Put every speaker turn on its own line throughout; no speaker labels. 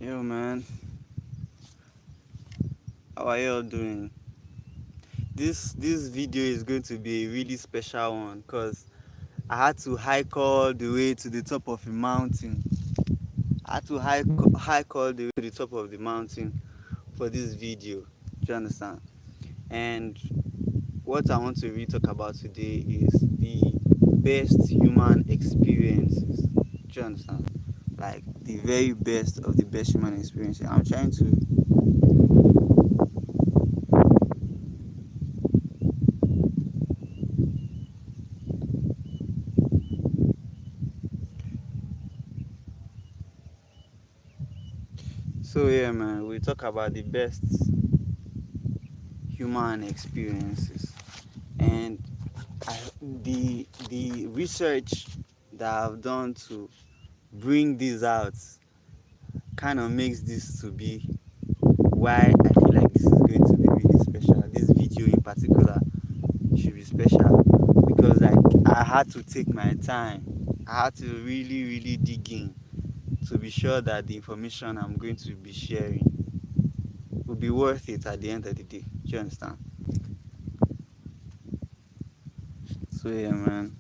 Yo, man, how are you all doing? This video is going to be a really special one because I had to hike all the way to the top of a mountain. I had to hike all the way to the top of the mountain for this video. Do you understand? And what I want to really talk about today is the best human experiences. Do you understand? Like the very best of the best human experiences. I'm trying to So yeah, man, we talk about the best human experiences, and the research that I've done to bring this out kind of makes this to be why I feel like this is going to be really special. This video in particular should be special because I had to take my time. I had to really dig in to be sure that the information I'm going to be sharing will be worth it at the end of the day. Do you understand? So yeah, man.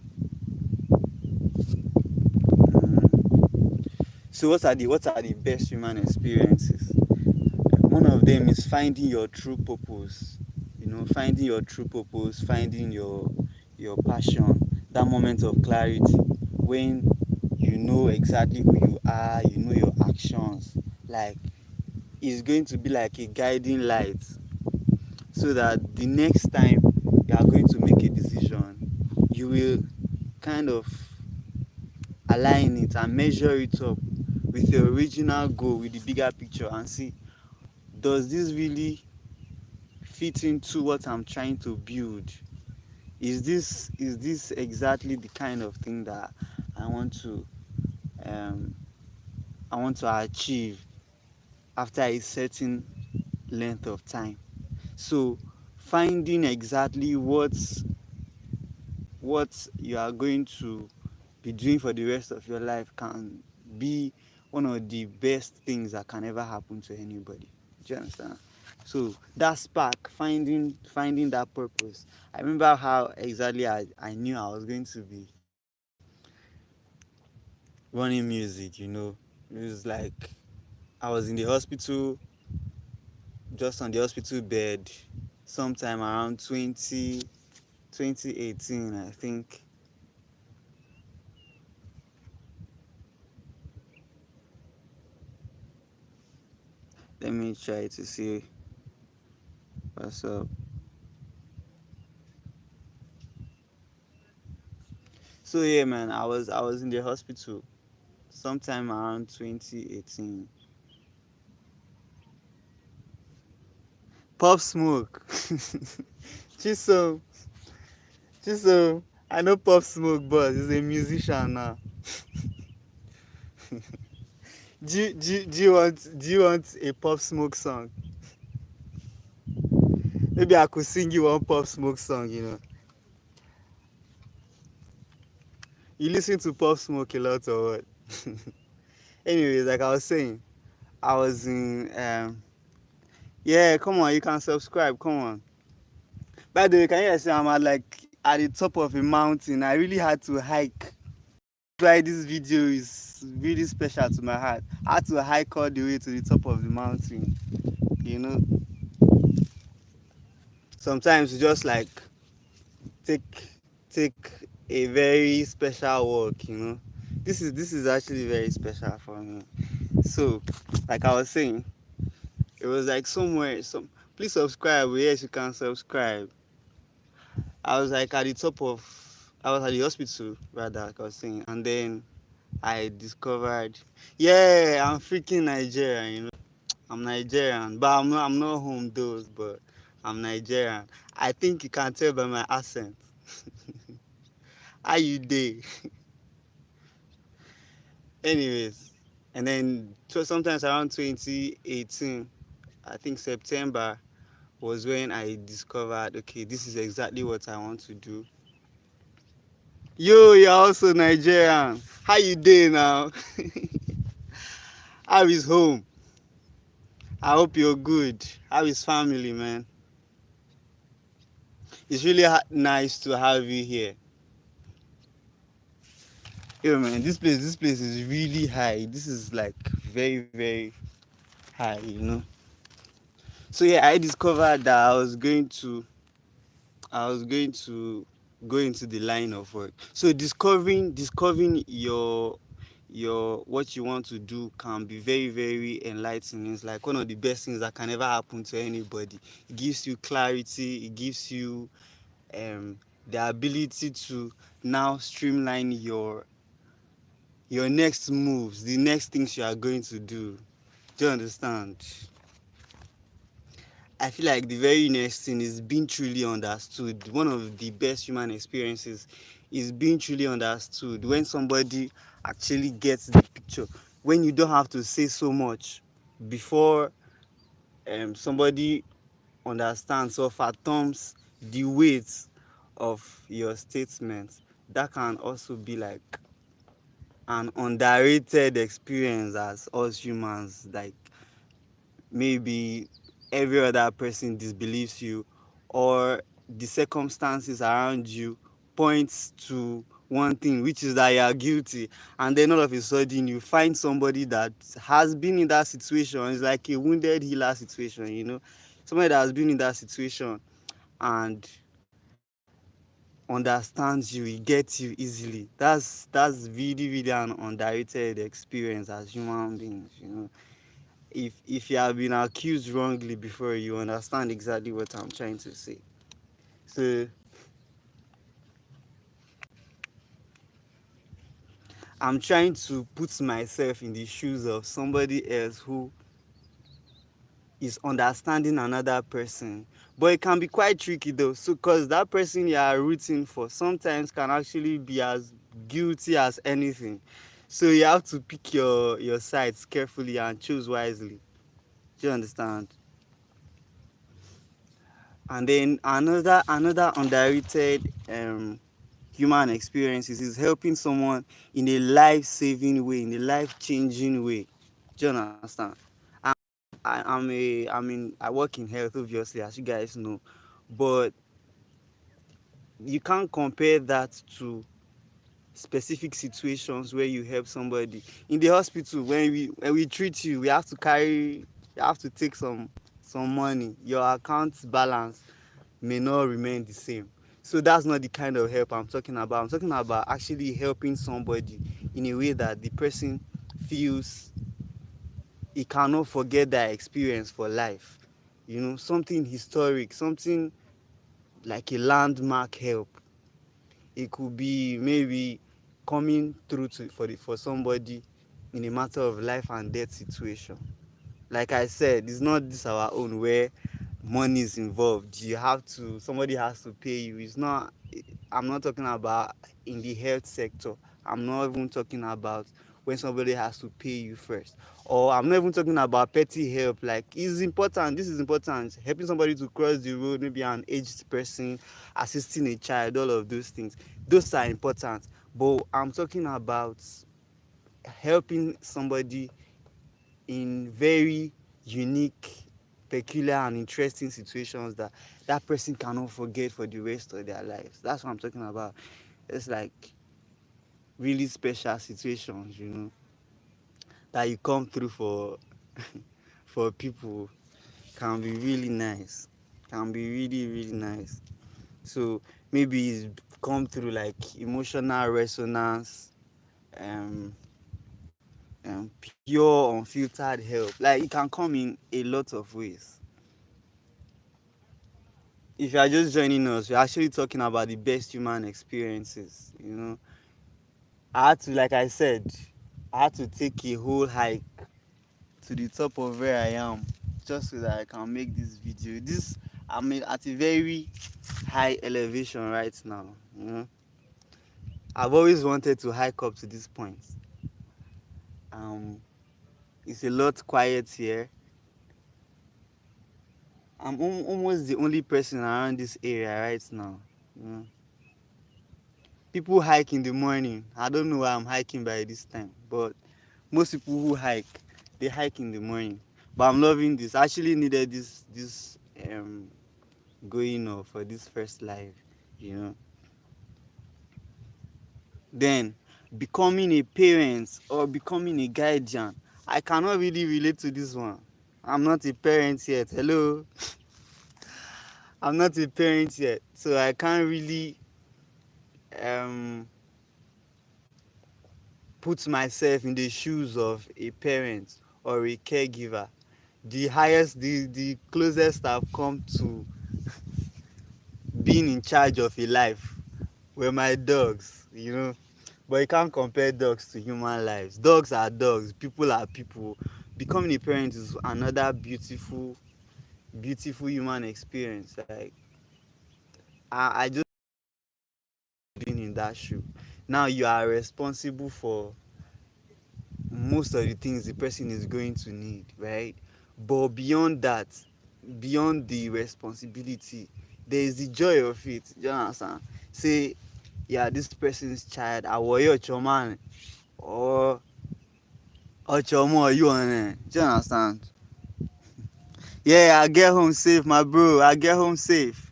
So what are the best human experiences? One of them is finding your true purpose. Finding your true purpose, finding your passion. That moment of clarity when you know exactly who you are, you know your actions. Like it's going to be like a guiding light, so that the next time you are going to make a decision, you will kind of align it and measure it up with your original goal, with the bigger picture, and see, does this really fit into what I'm trying to build? Is this exactly the kind of thing that I want to um I want to achieve after a certain length of time? So finding exactly what you are going to be doing for the rest of your life can be one of the best things that can ever happen to anybody. Do you understand? So that spark, finding that purpose. I remember how exactly I knew I was going to be running music. It was like I was in the hospital, just on the hospital bed, sometime around 2018, I think. Let me try to see what's up. So yeah, man, I was in the hospital sometime around 2018. Pop Smoke. Chisom, Chisom. I know Pop Smoke, but he's a musician now. Do you want a Pop Smoke song? Maybe I could sing you one Pop Smoke song. You listen to Pop Smoke a lot or what? Anyways, like I was saying, I was in yeah, come on, you can subscribe, come on. By the way, can you hear say I'm at the top of a mountain? I really had to hike. That's why this video is really special to my heart. I had to hike all the way to the top of the mountain. You know, sometimes you just like take take a very special walk. This is actually very special for me. So, like I was saying, it was like somewhere. Please subscribe. Yes, you can subscribe. I was like at the top of. I was at the hospital rather, like I was saying, and then I discovered, yeah, I'm freaking Nigerian. I'm Nigerian, but I'm not home those, but I'm Nigerian. I think you can tell by my accent. How you dey? Anyways, and then sometimes around 2018, I think September was when I discovered, okay, this is exactly what I want to do. Yo, you're also Nigerian. How you dey now? How is home? I hope you're good. How is family, man? It's really nice to have you here. Yo, man, this place is really high. This is like very, very high, you know. So yeah, I discovered that I was going to go into the line of work. So discovering your what you want to do can be very, very enlightening. It's like one of the best things that can ever happen to anybody. It gives you clarity. It gives you the ability to now streamline your next moves, the next things you are going to do. Do you understand? I feel like the very next thing is being truly understood. One of the best human experiences is being truly understood. When somebody actually gets the picture, when you don't have to say so much before somebody understands or fathoms the weight of your statement, that can also be like an underrated experience as us humans. Like maybe every other person disbelieves you, or the circumstances around you points to one thing, which is that you are guilty, and then all of a sudden you find somebody that has been in that situation. It's like a wounded healer situation, you know, somebody that has been in that situation and understands you, he gets you easily. That's really, really an underrated experience as human beings, you know. If you have been accused wrongly before, you understand exactly what I'm trying to say. So I'm trying to put myself in the shoes of somebody else who is understanding another person. But it can be quite tricky though, so because that person you are rooting for sometimes can actually be as guilty as anything. So you have to pick your sides carefully and choose wisely. Do you understand? And then another underrated human experiences is helping someone in a life-saving way, in a life-changing way. Do you understand? I'm, I work in health, obviously, as you guys know, but you can't compare that to specific situations where you help somebody in the hospital. When we treat you, we have to carry, you have to take some money. Your account balance may not remain the same. So that's not the kind of help I'm talking about. I'm talking about actually helping somebody in a way that the person feels he cannot forget that experience for life. You know, something historic, something like a landmark help. It could be maybe coming through for somebody in a matter of life and death situation. Like I said, it's not this our own where money is involved. Somebody has to pay you. I'm not talking about in the health sector. I'm not even talking about when somebody has to pay you first. Or I'm not even talking about petty help. Like, it's important. This is important. Helping somebody to cross the road, maybe an aged person, assisting a child, all of those things. Those are important. But I'm talking about helping somebody in very unique, peculiar, and interesting situations that that person cannot forget for the rest of their lives. That's what I'm talking about. It's like really special situations, you know, that you come through for for people. Can be really nice. Can be really, really nice. So maybe it's come through like emotional resonance, um, pure unfiltered help. Like, it can come in a lot of ways. If you are just joining us, we're actually talking about the best human experiences. You know, like I said, I had to take a whole hike to the top of where I am just so that I can make this video. I'm at a very high elevation right now. You know, I've always wanted to hike up to this point. Um, it's a lot quiet here. I'm almost the only person around this area right now. You know, people hike in the morning. I don't know why I'm hiking by this time, but most people who hike, they hike in the morning. But I'm loving this. I actually needed this going off for this first live, you know. Then becoming a parent or becoming a guardian. I cannot really relate to this one. I'm not a parent yet. Hello. I'm not a parent yet. So I can't really um put myself in the shoes of a parent or a caregiver. The closest I've come to being in charge of a life were my dogs, you know. But you can't compare dogs to human lives. Dogs are dogs, people are people. Becoming a parent is another beautiful human experience. Like I just been in that shoe. Now you are responsible for most of the things the person is going to need, right? But beyond that, beyond the responsibility, there is the joy of it. Do you understand? Say, yeah, this person's child, I was your man, or you on it. Do you understand? Yeah, I get home safe, my bro. I get home safe.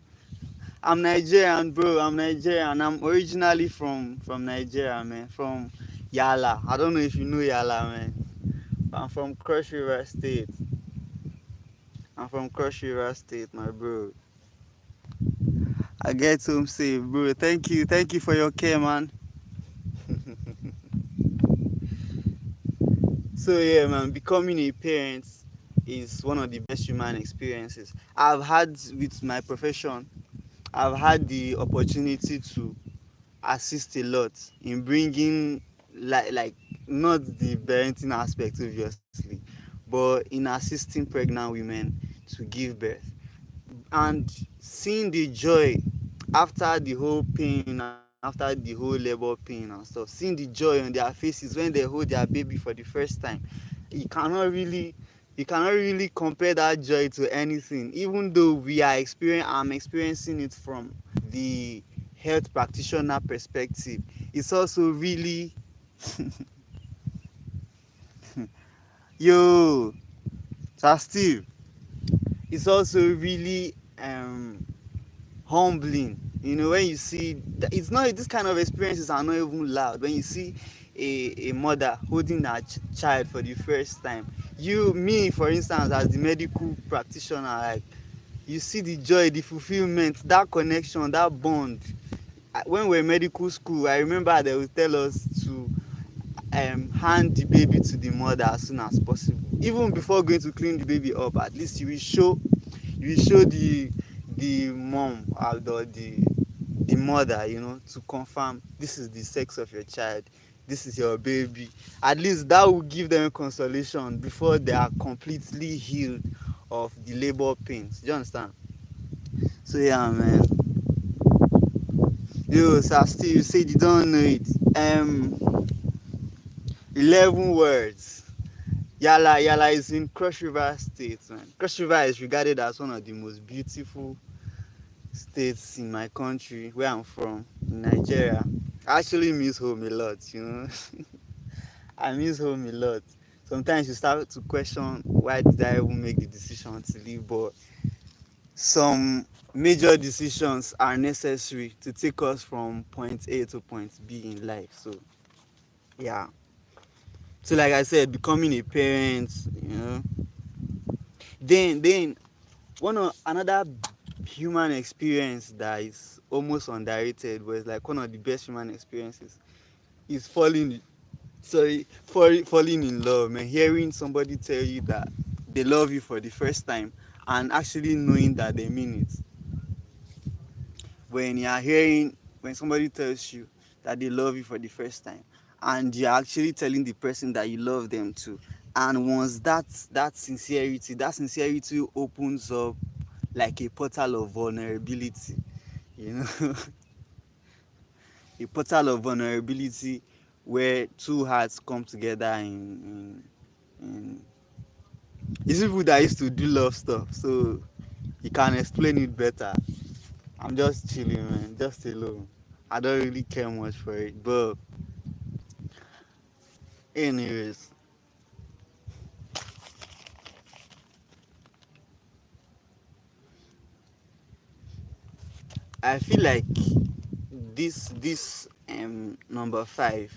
I'm Nigerian, bro. I'm Nigerian. I'm originally from Nigeria, man. From Yala. I don't know if you know Yala, man. I'm from Cross River State. I'm from Cross River State, my bro. I get home safe, bro. Thank you for your care, man. So yeah, man, becoming a parent is one of the best human experiences I've had with my profession. I've had the opportunity to assist a lot in bringing like not the parenting aspect obviously, but in assisting pregnant women to give birth and seeing the joy after the whole pain, after the whole labor pain and stuff, seeing the joy on their faces when they hold their baby for the first time. you cannot really you cannot really compare that joy to anything, even though I'm experiencing it from the health practitioner perspective. It's also really yo Sir Steve, it's also really humbling, you know, when you see it's not, this kind of experiences are not even loud. When you see a mother holding her child for the first time, me for instance, as the medical practitioner, like, you see the joy, the fulfillment, that connection, that bond. When we're in medical school, I remember they would tell us to hand the baby to the mother as soon as possible. Even before going to clean the baby up, at least you will show the mom or the mother, you know, to confirm this is the sex of your child, this is your baby. At least that will give them consolation before they are completely healed of the labor pains. Do you understand? So yeah, man. Yo, sir, still you said you don't know it. 11 words. Yala is in Cross River State, man. Cross River is regarded as one of the most beautiful states in my country, where I'm from, in Nigeria. I actually miss home a lot, you know. I miss home a lot. Sometimes you start to question, why did I even make the decision to leave? But some major decisions are necessary to take us from point A to point B in life. So yeah. So like I said, becoming a parent, you know. Then another human experience that is almost underrated, but it's like one of the best human experiences, is falling in love, man. Hearing somebody tell you that they love you for the first time and actually knowing that they mean it. When somebody tells you that they love you for the first time and you're actually telling the person that you love them too, and once that sincerity opens up like a portal of vulnerability, you know. A portal of vulnerability where two hearts come together in it's people that used to do love stuff, so you can explain it better. I'm just chilling, man, just alone. I don't really care much for it, but anyways, I feel like this number five,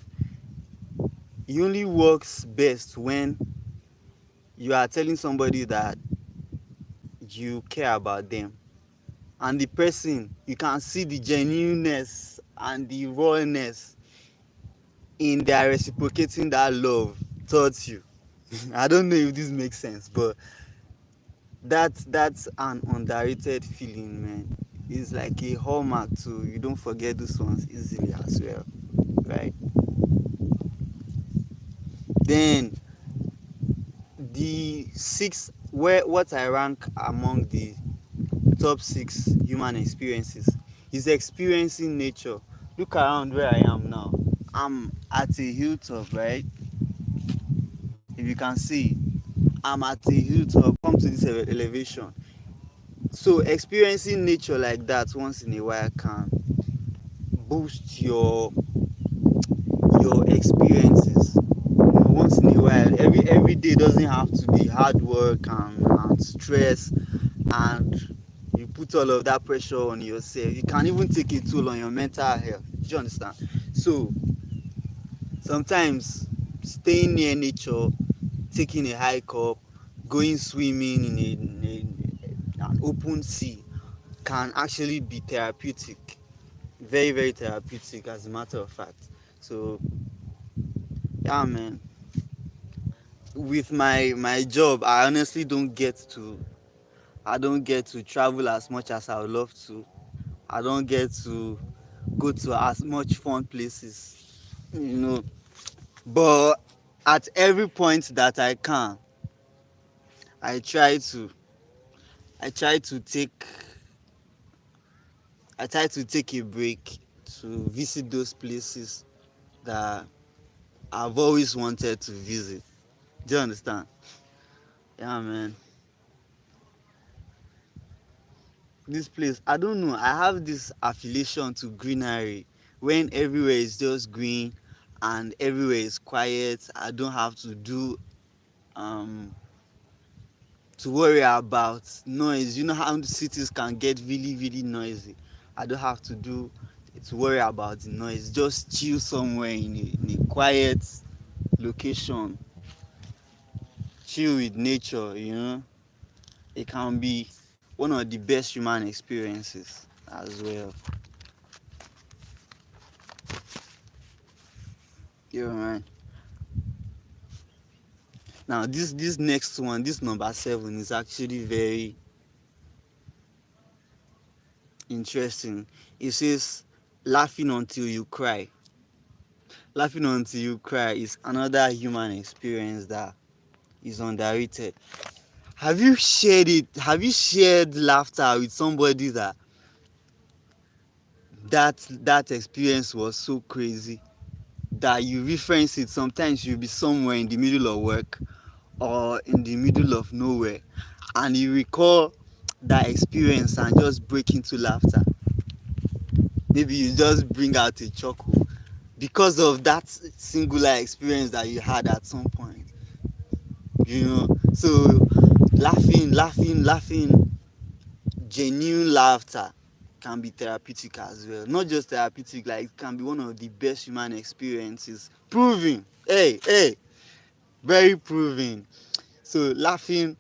it only works best when you are telling somebody that you care about them, and the person, you can see the genuineness and the rawness in their reciprocating that love towards you. I don't know if this makes sense, but that's an underrated feeling, man. It's like a hallmark too. You don't forget those ones easily as well, right? Then the six, where what I rank among the top six human experiences is experiencing nature. Look around where I am now. I'm at a hilltop, right? If you can see, I'm at a hilltop. Come to this elevation. So experiencing nature like that once in a while can boost your experiences. Once in a while, every day doesn't have to be hard work and stress, and you put all of that pressure on yourself. You can even take a toll on your mental health. Do you understand? So sometimes staying near nature, taking a hike up, going swimming in an open sea can actually be therapeutic. Very, very therapeutic, as a matter of fact. So yeah, man. With my job, I don't get to travel as much as I would love to. I don't get to go to as much fun places, you know. But at every point that I can, I try to I try to take I try to take a break to visit those places that I've always wanted to visit. Do you understand? Yeah, man. This place, I don't know, I have this affiliation to greenery. When everywhere is just green and everywhere is quiet, I don't have um to worry about noise. You know how the cities can get really, really noisy. I don't have to worry about the noise. Just chill somewhere in a quiet location, chill with nature, you know. It can be one of the best human experiences as well. Yeah, man. Now this next one, this number seven, is actually very interesting. It says laughing until you cry. Laughing until you cry is another human experience that is underrated. Have you shared it? Have you shared laughter with somebody that experience was so crazy that you reference it? Sometimes you'll be somewhere in the middle of work or in the middle of nowhere, and you recall that experience and just break into laughter. Maybe you just bring out a chuckle because of that singular experience that you had at some point, you know. So laughing, genuine laughter can be therapeutic as well. Not just therapeutic, like it can be one of the best human experiences. Proving, hey, very proving. So laughing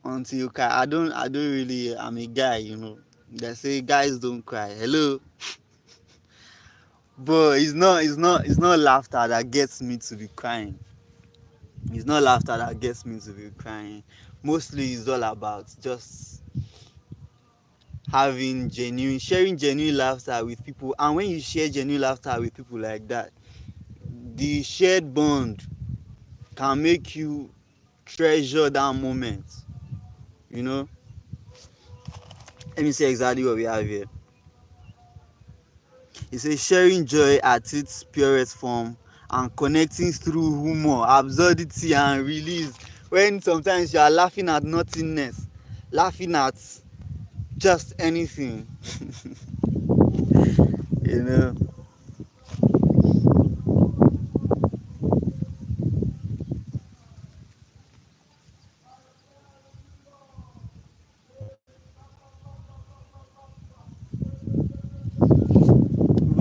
until you cry. I don't really, I'm a guy, you know. They say guys don't cry. Hello. But it's not laughter that gets me to be crying. It's not laughter that gets me to be crying. Mostly it's all about just sharing genuine laughter with people. And when you share genuine laughter with people like that, the shared bond can make you treasure that moment. You know? Let me say exactly what we have here. It says sharing joy at its purest form and connecting through humor, absurdity, and release. When sometimes you are laughing at nothingness, laughing at just anything, you know.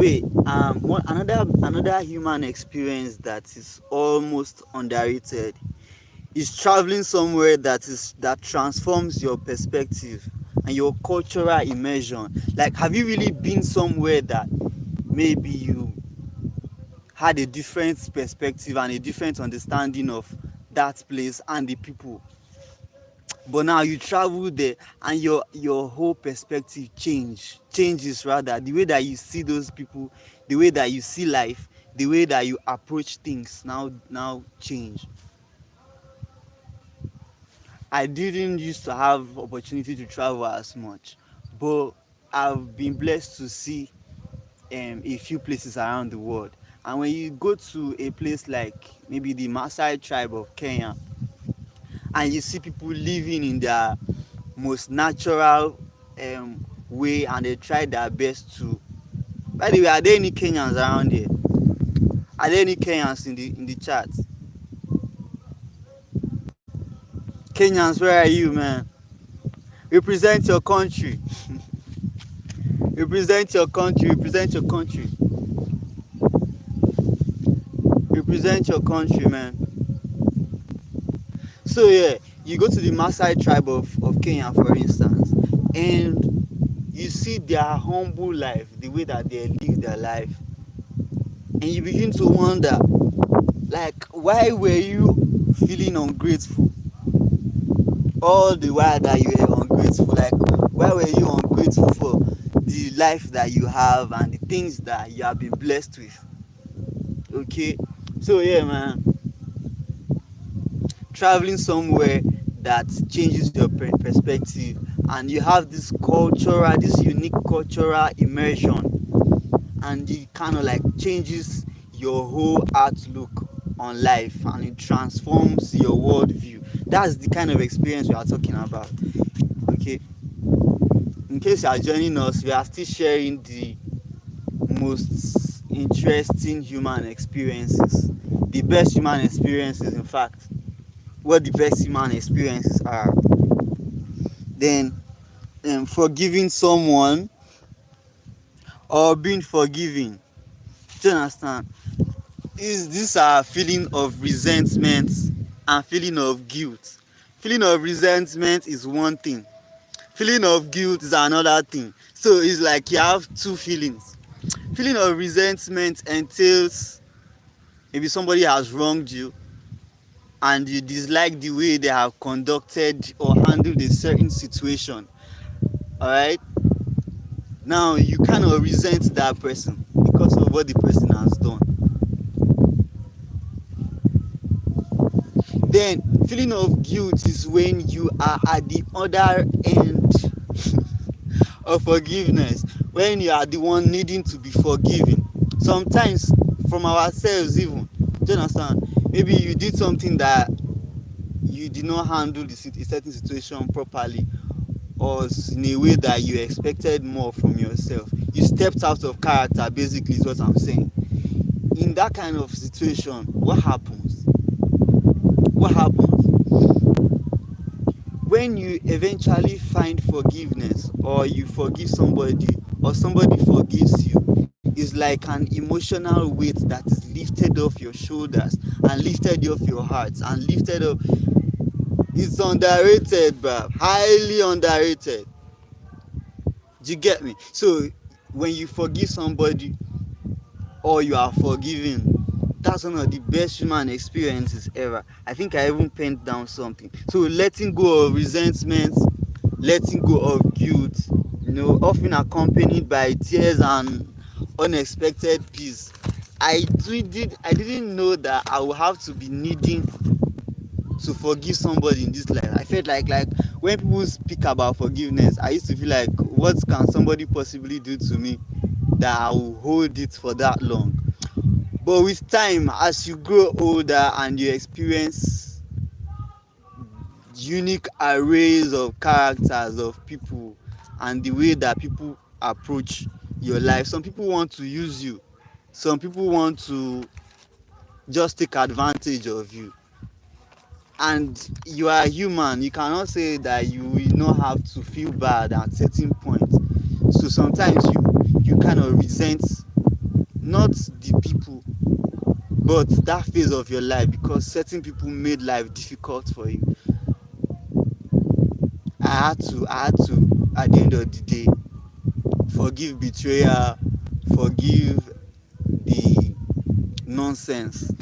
Wait, another human experience that is almost underrated is traveling somewhere that transforms your perspective and your cultural immersion. Like, have you really been somewhere that maybe you had a different perspective and a different understanding of that place and the people, but now you travel there and your whole perspective changes, rather the way that you see those people, the way that you see life, the way that you approach things now change. I didn't used to have opportunity to travel as much, but I've been blessed to see a few places around the world. And when you go to a place like maybe the Maasai tribe of Kenya, and you see people living in their most natural way, and they try their best to. By the way, are there any Kenyans around here? Are there any Kenyans in the chat? Kenyans, where are you, man? Represent your country. Represent your country. Represent your country. Represent your country, man. So yeah, you go to the Maasai tribe of Kenya, for instance, and you see their humble life, the way that they live their life, and you begin to wonder, like, why were you feeling ungrateful all the while that you were ungrateful? Like, why were you ungrateful for the life that you have and the things that you have been blessed with? Okay, so yeah, man, traveling somewhere that changes your perspective, and you have this unique cultural immersion, and it kind of like changes your whole outlook on life, and it transforms your worldview. That's the kind of experience we are talking about. Okay, in case you are joining us, we are still sharing the most interesting human experiences, the best human experiences, in fact, what the best human experiences are. Then forgiving someone or being forgiven, do you understand, is this a feeling of resentment and feeling of guilt. Feeling of resentment is one thing, feeling of guilt is another thing. So it's like you have two feelings. Feeling of resentment entails maybe somebody has wronged you and you dislike the way they have conducted or handled a certain situation. All right, now you kind of resent that person because of what the person has done. Then feeling of guilt is when you are at the other end of forgiveness, when you are the one needing to be forgiven, sometimes from ourselves even. Do you understand? Maybe you did something that you did not handle a certain situation properly, or in a way that you expected more from yourself. You stepped out of character, basically, is what I'm saying. In that kind of situation, what happens? What happens? When you eventually find forgiveness, or you forgive somebody, or somebody forgives you, is like an emotional weight that is lifted off your shoulders and lifted off your heart and lifted up. It's underrated, bruh. Highly underrated. Do you get me? So when you forgive somebody or you are forgiven, that's one of the best human experiences ever. I think I even penned down something. So letting go of resentment, letting go of guilt, often accompanied by tears and unexpected peace. I didn't know that I would have to be needing to forgive somebody in this life. I felt like when people speak about forgiveness, I used to feel like, what can somebody possibly do to me that I will hold it for that long? But with time, as you grow older and you experience unique arrays of characters of people and the way that people approach your life, some people want to use you, some people want to just take advantage of you, and you are human. You cannot say that you will not have to feel bad at certain points. So sometimes you kind of resent not the people, but that phase of your life, because certain people made life difficult for you. I had to at the end of the day forgive betrayal, forgive the nonsense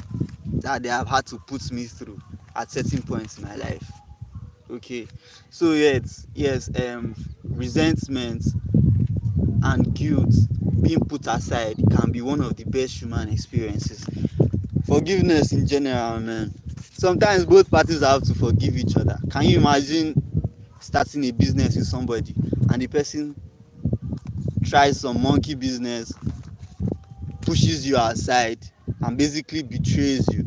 that they have had to put me through at certain points in my life. Okay, so yes, resentment and guilt being put aside can be one of the best human experiences. Forgiveness in general, man. Sometimes both parties have to forgive each other. Can you imagine starting a business with somebody and the person tries some monkey business, pushes you aside, and basically betrays you?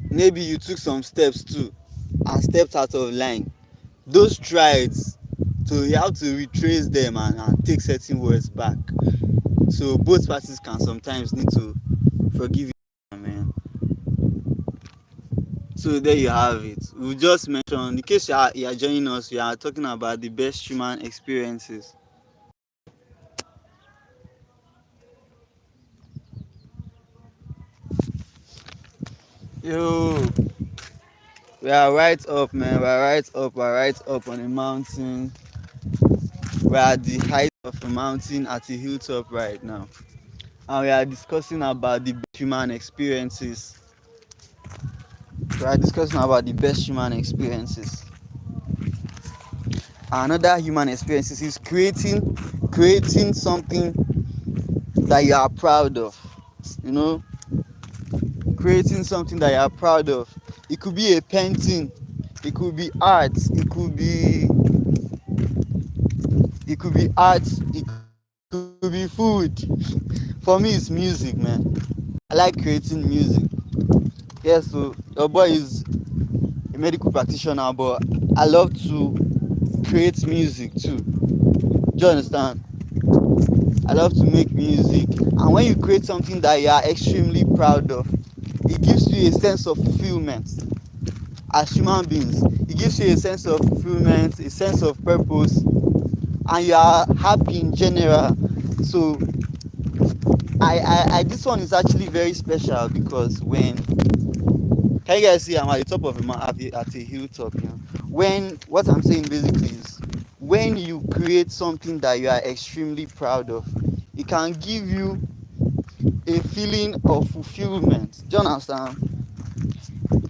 Maybe you took some steps too and stepped out of line. Those strides, so you have to retrace them and take certain words back. So both parties can sometimes need to forgive each other, man. So there you have it. We just mentioned, in case you are joining us, we are talking about the best human experiences. Yo, we are right up, man. We are right up. We are right up on a mountain. We are at the height of a mountain at a hilltop right now, and we are discussing about the best human experiences. We are discussing about the best human experiences. Another human experiences is creating something that you are proud of. You know, creating something that you are proud of. It could be a painting, it could be art, it could be food. For me, it's music, man. I like creating music. Yes, so your boy is a medical practitioner, but I love to create music too. Do you understand? I love to make music, and when you create something that you are extremely proud of, it gives you a sense of fulfillment. As human beings, it gives you a sense of fulfillment, a sense of purpose, and you are happy in general. So I this one is actually very special because when, can you guys see I'm at the top of a at a hilltop, you know? When, what I'm saying basically is, when you create something that you are extremely proud of, it can give you a feeling of fulfillment. Do you understand?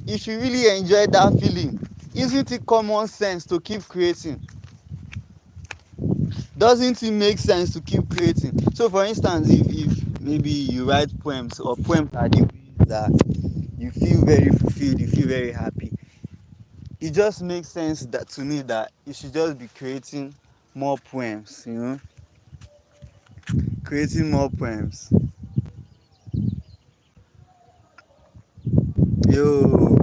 If you really enjoy that feeling, isn't it common sense to keep creating? Doesn't it make sense to keep creating? So for instance, if maybe you write poems, or poems are the ways that you feel very fulfilled, you feel very happy, it just makes sense that to me that you should just be creating more poems, you know, creating more poems. Yo,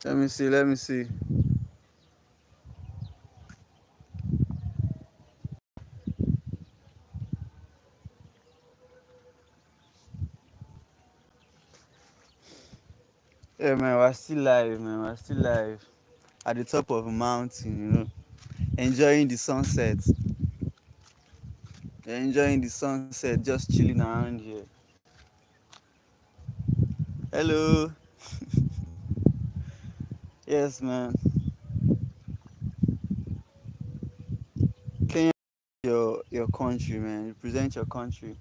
let me see. Yeah, man, we're still live, man. We're still live at the top of a mountain, you know, enjoying the sunset. Enjoying the sunset, just chilling around here. Hello. Yes, man. Kenya, your country, man. Represent your country.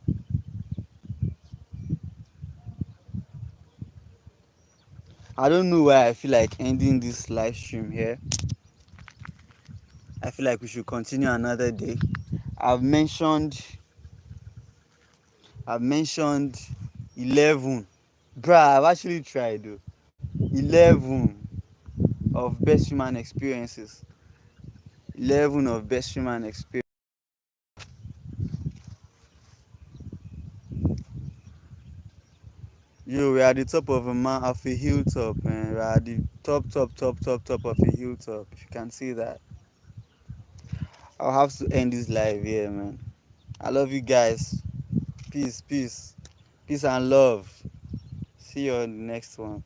I don't know why I feel like ending this live stream here. I feel like we should continue another day. I've mentioned I've mentioned 11. Bruh, I've actually tried though. 11 of best human experiences. 11 of best human experience. Yo, we're at the top of of a hilltop, man. We're at the top of a hilltop. If you can see that. I'll have to end this live here, man. I love you guys. Peace, peace. Peace and love. See you on the next one.